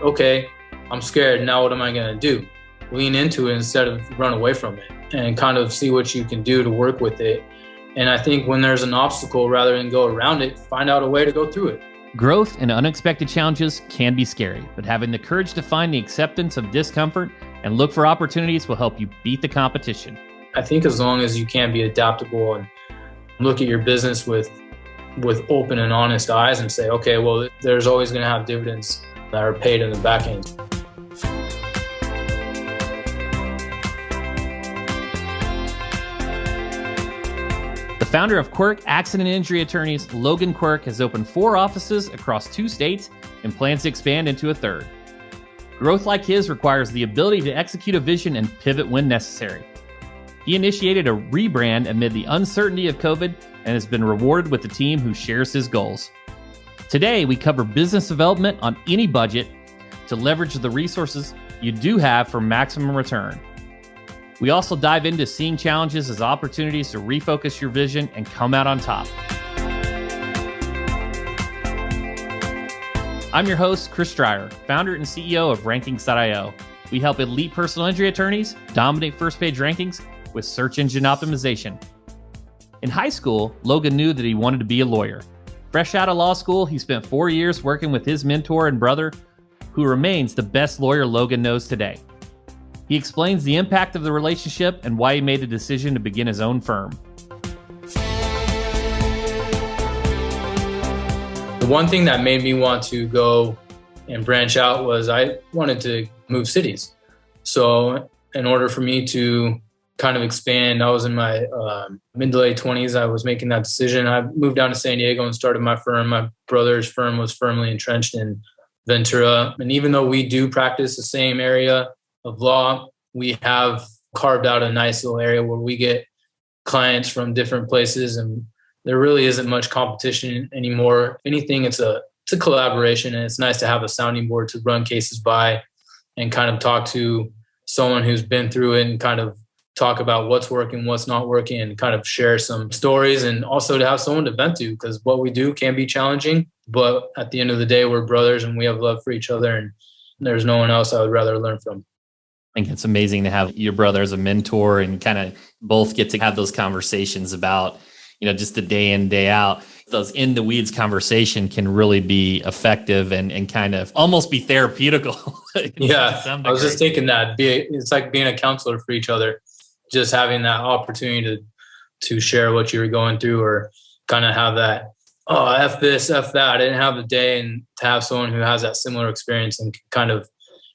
okay, I'm scared. Now what am I going to do? Lean into it instead of run away from it and kind of see what you can do to work with it. And I think when there's an obstacle, rather than go around it, find out a way to go through it. Growth and unexpected challenges can be scary, but having the courage to find the acceptance of discomfort and look for opportunities will help you beat the competition. I think as long as you can be adaptable and look at your business with open and honest eyes and say, okay, well, there's always going to have dividends that are paid in the back end. The founder of Quirk Accident Injury Attorneys, Logan Quirk, has opened 4 offices across 2 states and plans to expand into a 3rd. Growth like his requires the ability to execute a vision and pivot when necessary. He initiated a rebrand amid the uncertainty of COVID and has been rewarded with a team who shares his goals. Today, we cover business development on any budget to leverage the resources you do have for maximum return. We also dive into seeing challenges as opportunities to refocus your vision and come out on top. I'm your host, Chris Stryer, founder and CEO of Rankings.io. We help elite personal injury attorneys dominate first-page rankings with search engine optimization. In high school, Logan knew that he wanted to be a lawyer. Fresh out of law school, he spent 4 years working with his mentor and brother, who remains the best lawyer Logan knows today. He explains the impact of the relationship and why he made the decision to begin his own firm. The one thing that made me want to go and branch out was I wanted to move cities. So in order for me to kind of expand, I was in my mid to late 20s. I was making that decision. I moved down to San Diego and started my firm. My brother's firm was firmly entrenched in Ventura. And even though we do practice the same area of law, we have carved out a nice little area where we get clients from different places, and there really isn't much competition anymore. If anything, it's a collaboration, and it's nice to have a sounding board to run cases by and kind of talk to someone who's been through it and kind of talk about what's working, what's not working, and kind of share some stories, and also to have someone to vent to, because what we do can be challenging, but at the end of the day, we're brothers and we have love for each other, and there's no one else I would rather learn from. I think it's amazing to have your brother as a mentor and kind of both get to have those conversations about, just the day in, day out. Those in the weeds conversation can really be effective and kind of almost be therapeutical. Yeah, I was just thinking that it's like being a counselor for each other, just having that opportunity to share what you were going through, or kind of have that, oh, F this, F that, I didn't have the day, and to have someone who has that similar experience and kind of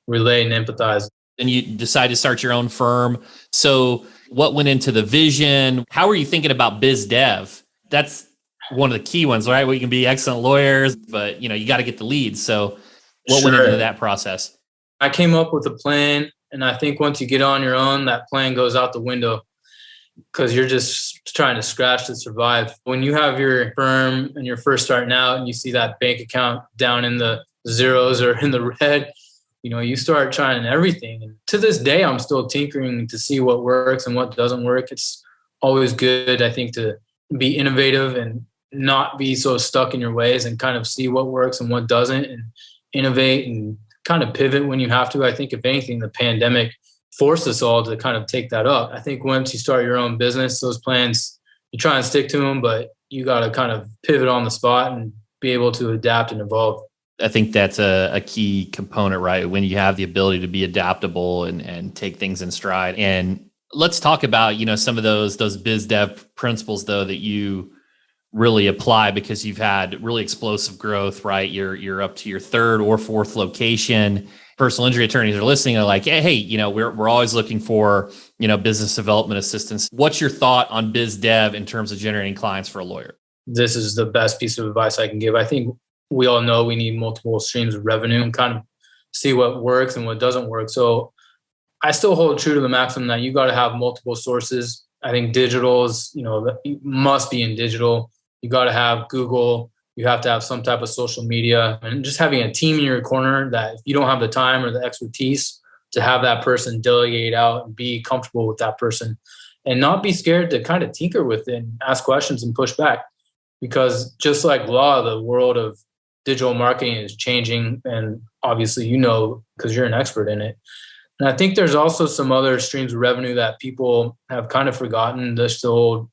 relate and empathize. And you decide to start your own firm. So what went into the vision? How were you thinking about biz dev? That's one of the key ones, right? Where you can be excellent lawyers, but you got to get the leads. So what went into that process? I came up with a plan, and I think once you get on your own, that plan goes out the window because you're just trying to scratch to survive. When you have your firm and you're first starting out and you see that bank account down in the zeros or in the red, you start trying everything. And to this day, I'm still tinkering to see what works and what doesn't work. It's always good, I think, to be innovative and not be so stuck in your ways and kind of see what works and what doesn't, and innovate and kind of pivot when you have to. I think if anything, the pandemic forced us all to kind of take that up. I think once you start your own business, those plans, you try and stick to them, but you got to kind of pivot on the spot and be able to adapt and evolve. I think that's a key component, right? When you have the ability to be adaptable and take things in stride. And let's talk about, some of those biz dev principles, though, that you really apply, because you've had really explosive growth, right? You're up to your 3rd or 4th location. Personal injury attorneys are listening. They're like, hey, we're always looking for, business development assistance. What's your thought on biz dev in terms of generating clients for a lawyer? This is the best piece of advice I can give. I think we all know we need multiple streams of revenue and kind of see what works and what doesn't work. So I still hold true to the maxim that you got to have multiple sources. I think digital is, you must be in digital. You got to have Google. You have to have some type of social media, and just having a team in your corner that if you don't have the time or the expertise to have that person delegate out and be comfortable with that person, and not be scared to kind of tinker with it and ask questions and push back. Because just like law, the world of digital marketing is changing. And obviously, because you're an expert in it. And I think there's also some other streams of revenue that people have kind of forgotten. Just the old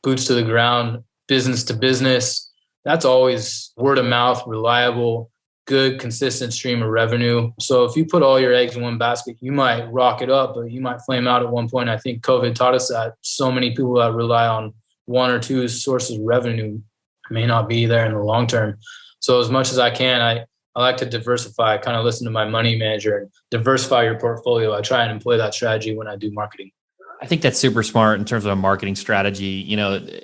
boots to the ground, business to business. That's always word of mouth, reliable, good, consistent stream of revenue. So if you put all your eggs in one basket, you might rock it up, but you might flame out at one point. I think COVID taught us that so many people that rely on one or two sources of revenue may not be there in the long term. So as much as I can, I like to diversify, kind of listen to my money manager and diversify your portfolio. I try and employ that strategy when I do marketing. I think that's super smart in terms of a marketing strategy.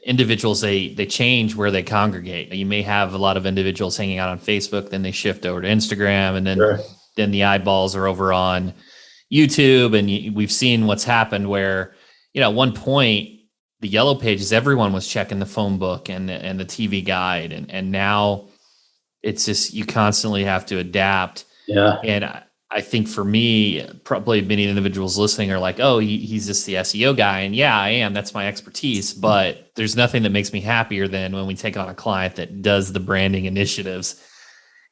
Individuals, they change where they congregate. You may have a lot of individuals hanging out on Facebook, then they shift over to Instagram, and then, Sure. Then the eyeballs are over on YouTube. And we've seen what's happened where, at one point, the yellow pages, everyone was checking the phone book and the TV guide. And now it's just, you constantly have to adapt. Yeah. And I think for me, probably many individuals listening are like, oh, he's just the SEO guy. And yeah, I am. That's my expertise. But there's nothing that makes me happier than when we take on a client that does the branding initiatives.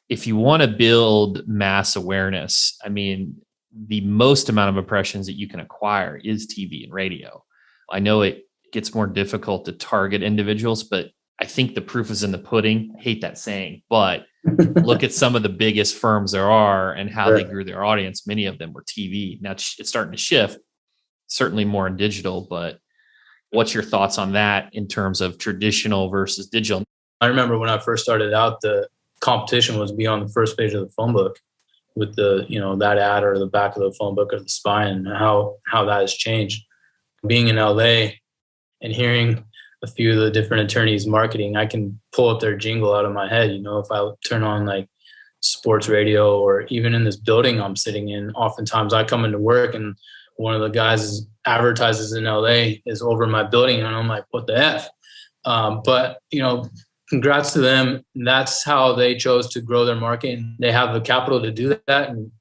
If you want to build mass awareness, I mean, the most amount of impressions that you can acquire is TV and radio. I know it gets more difficult to target individuals, but I think the proof is in the pudding. I hate that saying, but look at some of the biggest firms there are and how they grew their audience. Many of them were TV. Now it's starting to shift, certainly more in digital, but what's your thoughts on that in terms of traditional versus digital? I remember when I first started out, the competition was be on the first page of the phone book with the, that ad or the back of the phone book or the spine, and how that has changed. Being in LA and hearing a few of the different attorneys marketing, I can pull up their jingle out of my head. If I turn on like sports radio, or even in this building I'm sitting in, oftentimes I come into work and one of the guys advertises in LA is over my building, and I'm like, what the F? But congrats to them. That's how they chose to grow their market. And they have the capital to do that. And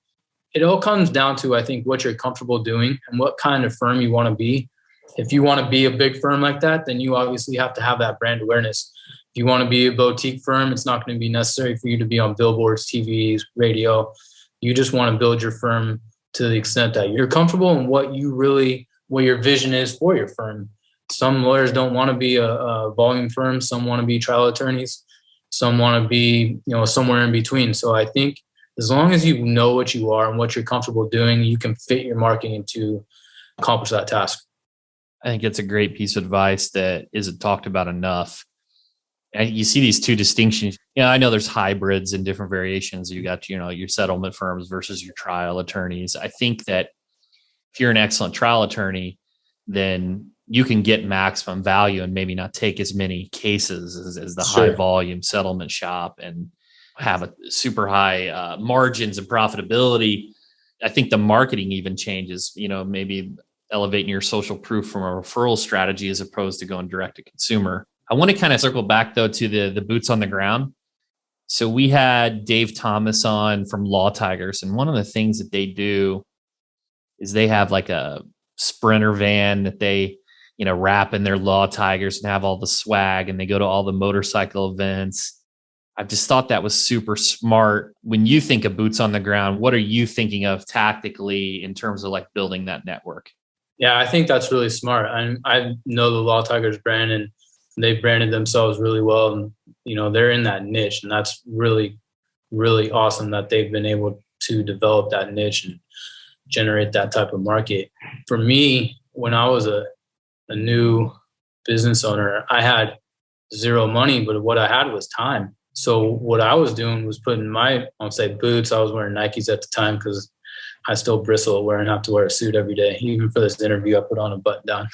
it all comes down to, I think, what you're comfortable doing and what kind of firm you want to be. If you want to be a big firm like that, then you obviously have to have that brand awareness. If you want to be a boutique firm, it's not going to be necessary for you to be on billboards, TVs, radio. You just want to build your firm to the extent that you're comfortable in what your vision is for your firm. Some lawyers don't want to be a volume firm. Some want to be trial attorneys. Some want to be, somewhere in between. So I think as long as you know what you are and what you're comfortable doing, you can fit your marketing to accomplish that task. I think it's a great piece of advice that isn't talked about enough. And you see these two distinctions. I know there's hybrids and different variations. You got, your settlement firms versus your trial attorneys. I think that if you're an excellent trial attorney, then you can get maximum value and maybe not take as many cases as the high volume settlement shop and have a super high margins and profitability. I think the marketing even changes, maybe elevating your social proof from a referral strategy as opposed to going direct to consumer. I want to kind of circle back though to the boots on the ground. So we had Dave Thomas on from Law Tigers, and one of the things that they do is they have like a Sprinter van that they, wrap in their Law Tigers and have all the swag, and they go to all the motorcycle events. I've just thought that was super smart. When you think of boots on the ground, what are you thinking of tactically in terms of like building that network? Yeah, I think that's really smart. I know the Law Tigers brand, and they've branded themselves really well. And, they're in that niche, and that's really, really awesome that they've been able to develop that niche and generate that type of market. For me, when I was a new business owner, I had zero money, but what I had was time. So what I was doing was putting boots. I was wearing Nikes at the time because I still bristle at wearing, have to wear a suit every day. Even for this interview, I put on a button down.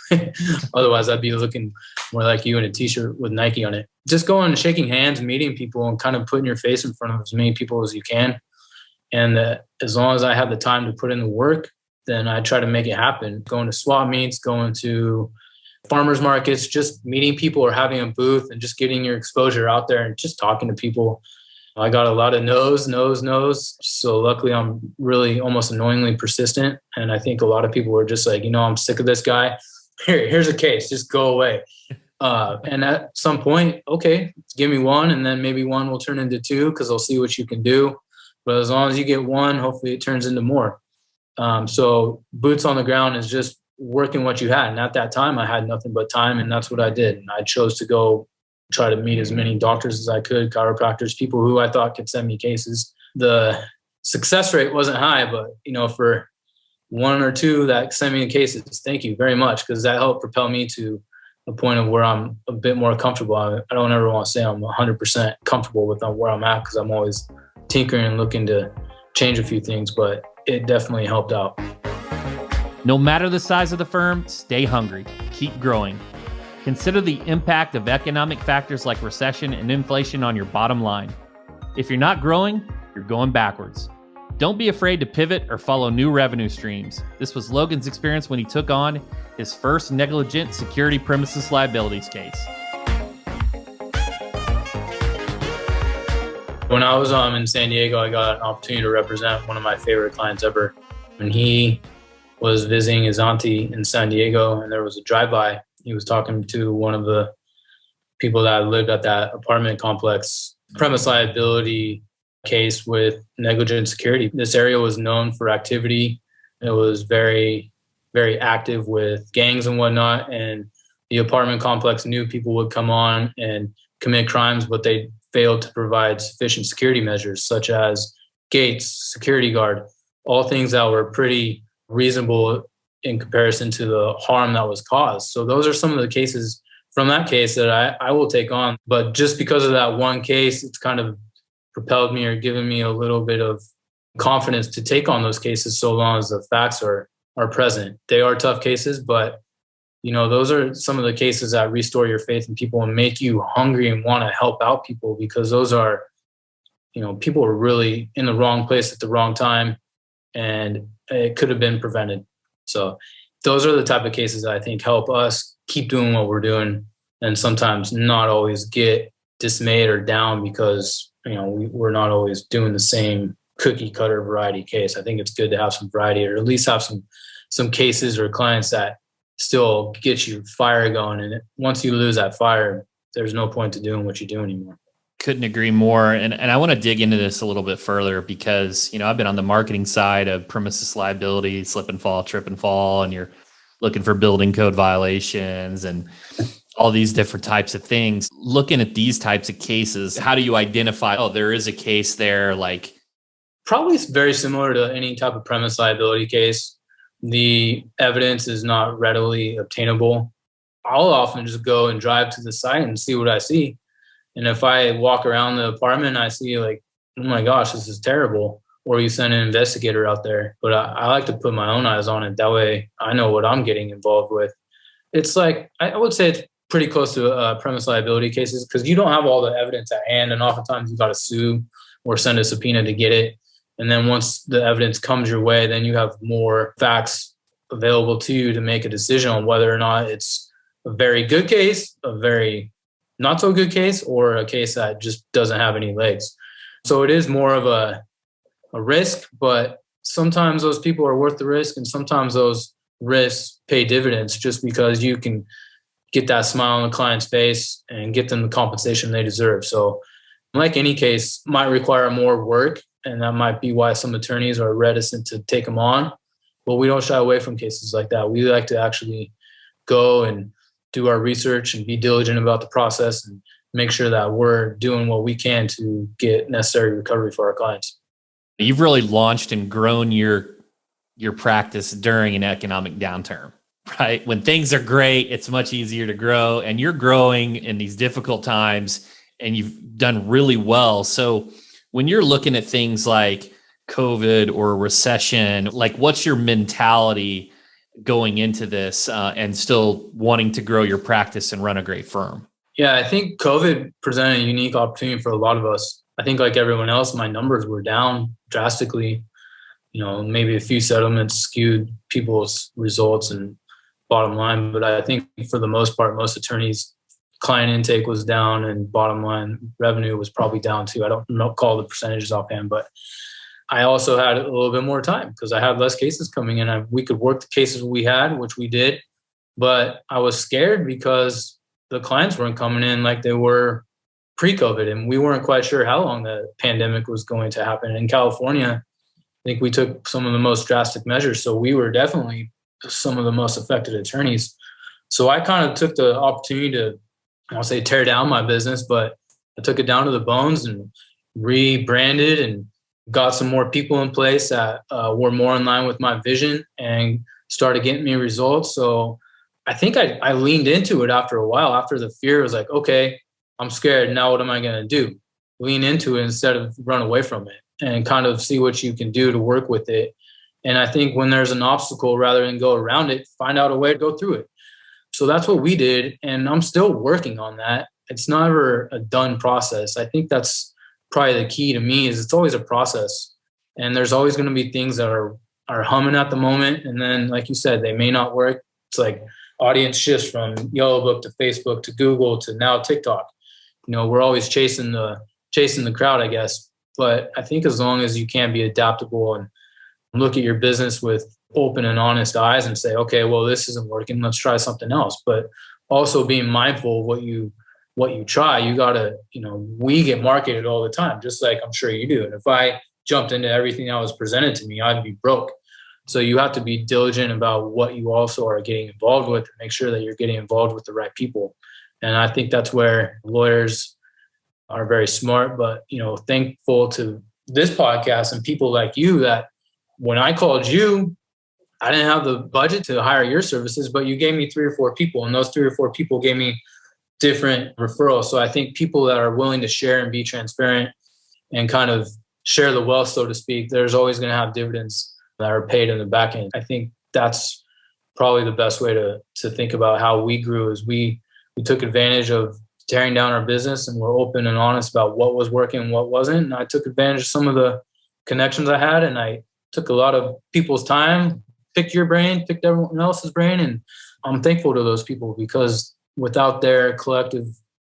Otherwise, I'd be looking more like you in a t-shirt with Nike on it. Just going and shaking hands, meeting people, and kind of putting your face in front of as many people as you can. And as long as I have the time to put in the work, then I try to make it happen. Going to swap meets, going to farmers markets, just meeting people or having a booth and just getting your exposure out there and just talking to people. I got a lot of no's. So luckily I'm really almost annoyingly persistent. And I think a lot of people were just like, I'm sick of this guy. Here's a case, just go away. And at some point, okay, give me one, and then maybe one will turn into two because they'll see what you can do. But as long as you get one, hopefully it turns into more. So boots on the ground is just working what you had. And at that time, I had nothing but time, and that's what I did. And I chose to go try to meet as many doctors as I could, chiropractors, people who I thought could send me cases. The success rate wasn't high, but for one or two that sent me the cases, thank you very much, because that helped propel me to a point of where I'm a bit more comfortable. I don't ever want to say I'm 100% comfortable with where I'm at, because I'm always tinkering and looking to change a few things, but it definitely helped out. No matter the size of the firm, stay hungry, keep growing. Consider the impact of economic factors like recession and inflation on your bottom line. If you're not growing, you're going backwards. Don't be afraid to pivot or follow new revenue streams. This was Logan's experience when he took on his first negligent security premises liabilities case. When I was in San Diego, I got an opportunity to represent one of my favorite clients ever. When he was visiting his auntie in San Diego, and there was a drive-by, he was talking to one of the people that lived at that apartment complex, premise liability case with negligent security. This area was known for activity. It was very, very active with gangs and whatnot. And the apartment complex knew people would come on and commit crimes, but they failed to provide sufficient security measures, such as gates, security guard, all things that were pretty reasonable in comparison to the harm that was caused. So those are some of the cases from that case that I will take on. But just because of that one case, it's kind of propelled me or given me a little bit of confidence to take on those cases, so long as the facts are present. They are tough cases, but those are some of the cases that restore your faith in people and make you hungry and want to help out people, because those are, people are really in the wrong place at the wrong time, and it could have been prevented. So those are the type of cases that I think help us keep doing what we're doing, and sometimes not always get dismayed or down because we're not always doing the same cookie cutter variety case. I think it's good to have some variety, or at least have some cases or clients that still get you fire going. And once you lose that fire, there's no point to doing what you do anymore. Couldn't agree more. And I want to dig into this a little bit further, because, I've been on the marketing side of premises liability, slip and fall, trip and fall, and you're looking for building code violations and all these different types of things. Looking at these types of cases, how do you identify, there is a case there? Like, probably very similar to any type of premise liability case. The evidence is not readily obtainable. I'll often just go and drive to the site and see what I see. And if I walk around the apartment and I see like, oh my gosh, this is terrible, or you send an investigator out there. But I like to put my own eyes on it. That way I know what I'm getting involved with. It's like, I would say it's pretty close to premise liability cases, because you don't have all the evidence at hand. And oftentimes you got to sue or send a subpoena to get it. And then once the evidence comes your way, then you have more facts available to you to make a decision on whether or not it's a very good case, a very not so good case, or a case that just doesn't have any legs. So it is more of a risk, but sometimes those people are worth the risk, and sometimes those risks pay dividends, just because you can get that smile on the client's face and get them the compensation they deserve. So like any case, might require more work, and that might be why some attorneys are reticent to take them on. But we don't shy away from cases like that. We like to actually go and do our research and be diligent about the process and make sure that we're doing what we can to get necessary recovery for our clients. You've really launched and grown your practice during an economic downturn, right? When things are great, it's much easier to grow, and you're growing in these difficult times, and you've done really well. So when you're looking at things like COVID or recession, like, what's your mentality going into this and still wanting to grow your practice and run a great firm? Yeah, I think COVID presented a unique opportunity for a lot of us. I think like everyone else, my numbers were down drastically. Maybe a few settlements skewed people's results and bottom line. But I think for the most part, most attorneys, client intake was down, and bottom line revenue was probably down too. I don't call the percentages offhand, but I also had a little bit more time because I had less cases coming in. We could work the cases we had, which we did, but I was scared because the clients weren't coming in like they were pre-COVID, and we weren't quite sure how long the pandemic was going to happen. In California, I think we took some of the most drastic measures. So we were definitely some of the most affected attorneys. So I kind of took the opportunity to, I'll say, tear down my business, but I took it down to the bones and rebranded and got some more people in place that were more in line with my vision and started getting me results. So I think I leaned into it after a while. After the fear was like, okay, I'm scared. Now what am I going to do? Lean into it instead of run away from it and kind of see what you can do to work with it. And I think when there's an obstacle, rather than go around it, find out a way to go through it. So that's what we did. And I'm still working on that. It's never a done process. I think that's probably the key to me is it's always a process. And there's always going to be things that are humming at the moment. And then, like you said, they may not work. It's like audience shifts from Yellow Book to Facebook to Google to now TikTok. We're always chasing the crowd, I guess. But I think as long as you can be adaptable and look at your business with open and honest eyes and say, okay, well, this isn't working, let's try something else. But also being mindful of what you try. You gotta, we get marketed all the time, just like I'm sure you do. And if I jumped into everything that was presented to me, I'd be broke. So you have to be diligent about what you also are getting involved with and make sure that you're getting involved with the right people. And I think that's where lawyers are very smart, but, thankful to this podcast and people like you that when I called you, I didn't have the budget to hire your services, but you gave me 3 or 4 people, and those 3 or 4 people gave me different referrals. So I think people that are willing to share and be transparent and kind of share the wealth, so to speak, there's always going to have dividends that are paid in the back end. I think that's probably the best way to think about how we grew is we took advantage of tearing down our business and we're open and honest about what was working and what wasn't. And I took advantage of some of the connections I had, and I took a lot of people's time, picked your brain, picked everyone else's brain. And I'm thankful to those people because without their collective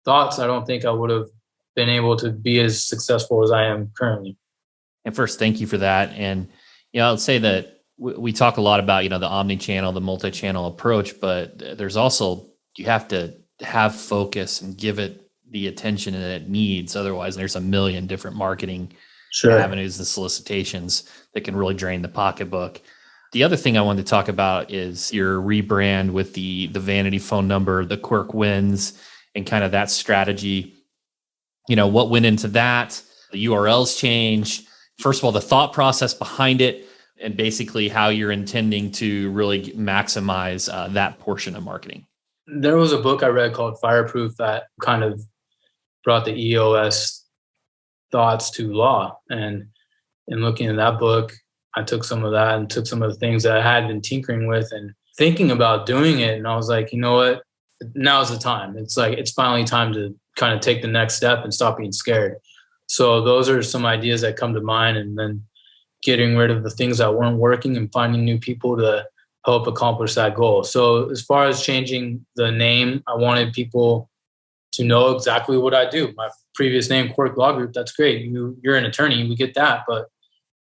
thoughts, I don't think I would have been able to be as successful as I am currently. And first, thank you for that. And, I'll say that we talk a lot about, the omni-channel, the multi-channel approach, but there's also, you have to have focus and give it the attention that it needs. Otherwise, there's a million different marketing avenues and solicitations that can really drain the pocketbook. The other thing I wanted to talk about is your rebrand with the vanity phone number, the Quirk wins, and kind of that strategy. What went into that, the URLs change. First of all, the thought process behind it, and basically how you're intending to really maximize that portion of marketing. There was a book I read called Fireproof that kind of brought the EOS thoughts to law. And in looking at that book, I took some of that and took some of the things that I had been tinkering with and thinking about doing it. And I was like, you know what? Now's the time. It's like, it's finally time to kind of take the next step and stop being scared. So those are some ideas that come to mind, and then getting rid of the things that weren't working and finding new people to help accomplish that goal. So as far as changing the name, I wanted people to know exactly what I do. My previous name, Quirk Law Group, that's great. You're an attorney, we get that. But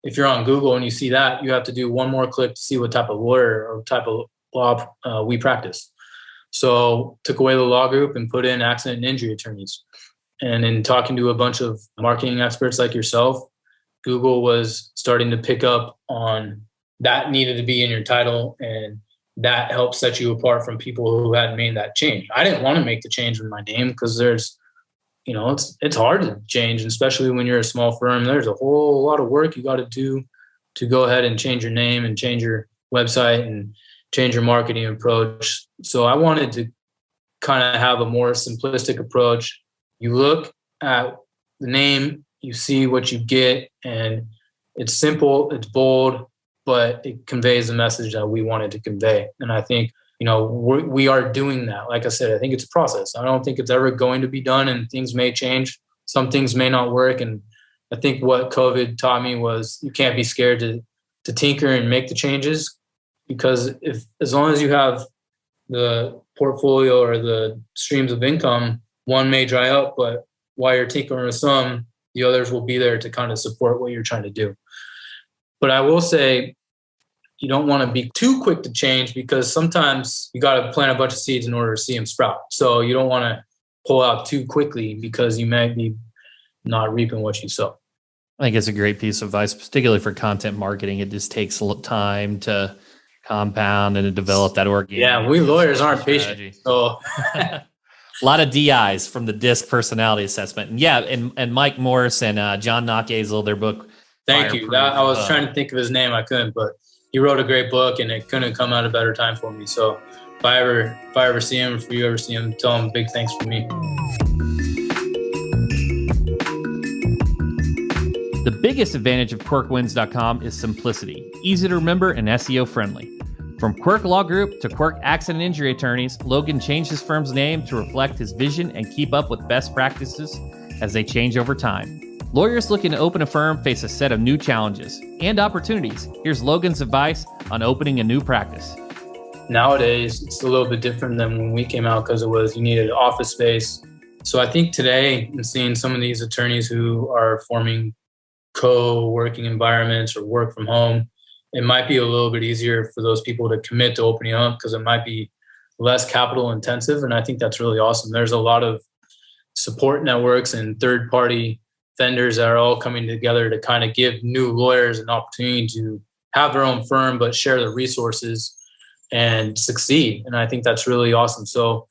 if you're on Google and you see that, you have to do one more click to see what type of lawyer or type of law we practice. So took away the law group and put in accident and injury attorneys. And in talking to a bunch of marketing experts like yourself, Google was starting to pick up on that needed to be in your title, and that helped set you apart from people who hadn't made that change. I didn't want to make the change with my name because there's, it's hard to change, especially when you're a small firm. There's a whole lot of work you got to do to go ahead and change your name and change your website and change your marketing approach. So I wanted to kind of have a more simplistic approach. You look at the name, you see what you get, and it's simple, it's bold, but it conveys the message that we wanted to convey. And I think, we are doing that. Like I said, I think it's a process. I don't think it's ever going to be done, and things may change. Some things may not work. And I think what COVID taught me was you can't be scared to tinker and make the changes, because as long as you have the portfolio or the streams of income, one may dry up, but while you're tinkering with some, the others will be there to kind of support what you're trying to do. But I will say, you don't want to be too quick to change, because sometimes you got to plant a bunch of seeds in order to see them sprout. So you don't want to pull out too quickly, because you might be not reaping what you sow. I think it's a great piece of advice, particularly for content marketing. It just takes time to compound and to develop that organic. Yeah, we lawyers aren't patient. So a lot of DIs from the DISC personality assessment. And yeah, and Mike Morris and John Knockazel, their book. Thank you. I was trying to think of his name. I couldn't, but he wrote a great book, and it couldn't come at a better time for me. So if I ever see him, if you ever see him, tell him big thanks from me. The biggest advantage of QuirkWins.com is simplicity, easy to remember, and SEO friendly. From Quirk Law Group to Quirk Accident Injury Attorneys, Logan changed his firm's name to reflect his vision and keep up with best practices as they change over time. Lawyers looking to open a firm face a set of new challenges and opportunities. Here's Logan's advice on opening a new practice. Nowadays, it's a little bit different than when we came out, because you needed office space. So I think today, I'm seeing some of these attorneys who are forming co-working environments or work from home. It might be a little bit easier for those people to commit to opening up, because it might be less capital intensive. And I think that's really awesome. There's a lot of support networks and third-party vendors that are all coming together to kind of give new lawyers an opportunity to have their own firm, but share the resources and succeed. And I think that's really awesome. So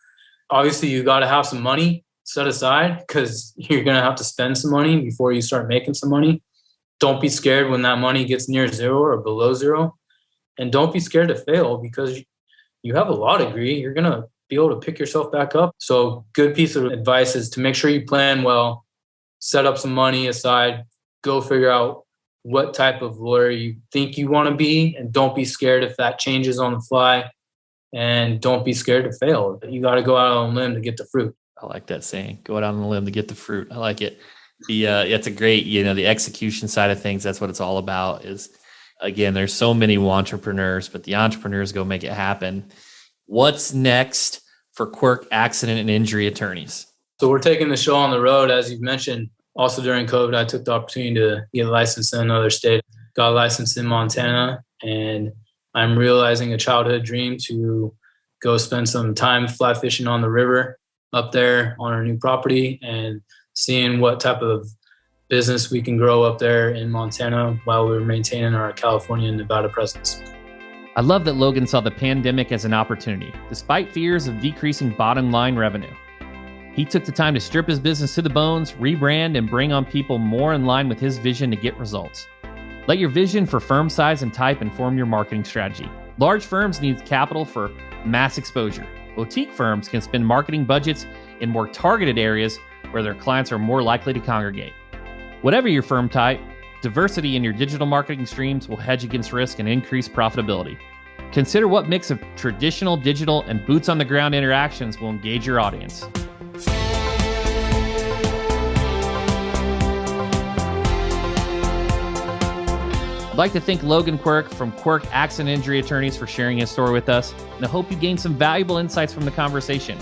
obviously you got to have some money set aside, because you're going to have to spend some money before you start making some money. Don't be scared when that money gets near zero or below zero. And don't be scared to fail, because you have a law degree. You're going to be able to pick yourself back up. So good piece of advice is to make sure you plan well, set up some money aside, go figure out what type of lawyer you think you want to be, and don't be scared if that changes on the fly, and don't be scared to fail. You got to go out on a limb to get the fruit. I like that saying, go out on a limb to get the fruit. I like it. It's a great, the execution side of things. That's what it's all about is, again, there's so many entrepreneurs, but the entrepreneurs go make it happen. What's next for Quirk Accident and Injury Attorneys? So we're taking the show on the road, as you've mentioned. Also during COVID, I took the opportunity to get licensed in another state. Got licensed in Montana, and I'm realizing a childhood dream to go spend some time fly fishing on the river up there on our new property, and seeing what type of business we can grow up there in Montana while we're maintaining our California and Nevada presence. I love that Logan saw the pandemic as an opportunity, despite fears of decreasing bottom line revenue. He took the time to strip his business to the bones, rebrand, and bring on people more in line with his vision to get results. Let your vision for firm size and type inform your marketing strategy. Large firms need capital for mass exposure. Boutique firms can spend marketing budgets in more targeted areas where their clients are more likely to congregate. Whatever your firm type, diversity in your digital marketing streams will hedge against risk and increase profitability. Consider what mix of traditional, digital, and boots-on-the-ground interactions will engage your audience. I'd like to thank Logan Quirk from Quirk Accident Injury Attorneys for sharing his story with us, and I hope you gained some valuable insights from the conversation.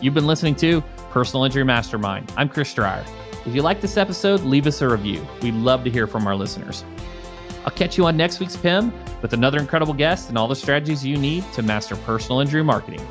You've been listening to Personal Injury Mastermind. I'm Chris Stryer. If you like this episode, leave us a review. We'd love to hear from our listeners. I'll catch you on next week's PIM with another incredible guest and all the strategies you need to master personal injury marketing.